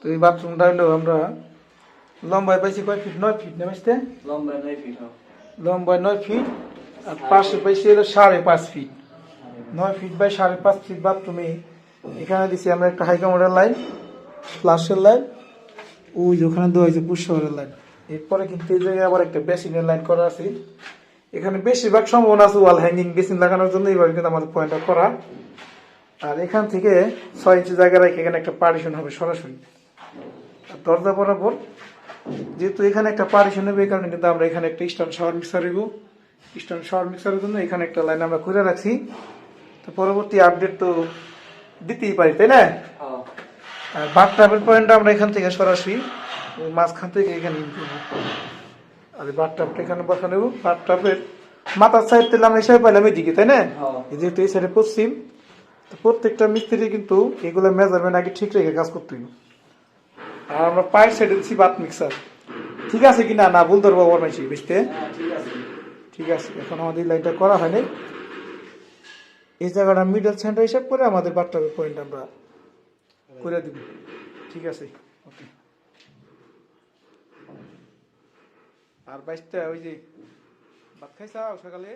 তো এই বাথরুমটা হলো আমরা লম্বায় পাইছি কয় ফিট, 9 ফিট না বুঝতে? লম্বায় 9 ফিট আর পাশে পাইছি হলো 5.5 ফিট। 9 ফিট বাই 5.5 ফিট বাথরুমে এখানে দিছি আমরা একটা হাই কমোডের লাইন, ফ্লাশের লাইন, ওই যে ওখানে দেওয়া হয়েছে পুষ্পারের লাইন। এরপরে কিন্তু এই জায়গায় আবার একটা বেসিনের লাইন করা আছে। এখানে বেশিরভাগ সম্ভাবনা আছে ওয়াল হ্যাঙ্গিং বেসিন লাগানোর জন্য, এইভাবে কিন্তু আমাদের পয়েন্টটা করা। আর এখান থেকে 6 ইঞ্চি জায়গা রেখে এখানে একটা পার্টিশন হবে সরাসরি দরজা বরাবর। যেহেতু এখানে একটা পার্টিশন হবে, এই কারণে কিন্তু আমরা এখানে একটা স্ট্যান্ড শাওয়ার মিক্সার দিব। স্ট্যান্ড শাওয়ার মিক্সারের জন্য এখানে একটা লাইন আমরা খুলে রাখছি। তো পরবর্তী আপডেট তো দিতেই পারি, তাই না? আর বাথটাবের পয়েন্টটা আমরা এখান থেকে সরাসরি মাঝখান থেকে এখানে আর বাথটাবটা এখানে বসা নেব। বাথটাবের মাথার সাইড থেকে আমরা হিসাবে পাইলাম এদিকে, তাই না? যেহেতু এই সাইডে পশ্চিম, প্রত্যেকটা মিস্ত্রি কিন্তু এগুলো মেজারমেন্ট আগে ঠিক রেখে কাজ করতে হবে। আর আমরা পায়ের সাইডে দিচ্ছি বাথ মিক্সার। ঠিক আছে কিনা না ভুল ধরবো আবার মাইছি বুঝতে? ঠিক আছে, এখন আমাদের লাইনটা করা হয়নি। এই জায়গাটা মিডল সেন্টার হিসাব করে আমাদের বাথটাবের পয়েন্ট আমরা করে দিব। ঠিক আছে, ওকে। আর বাইশটা ওই যে ভাত খাইছাও সকালে?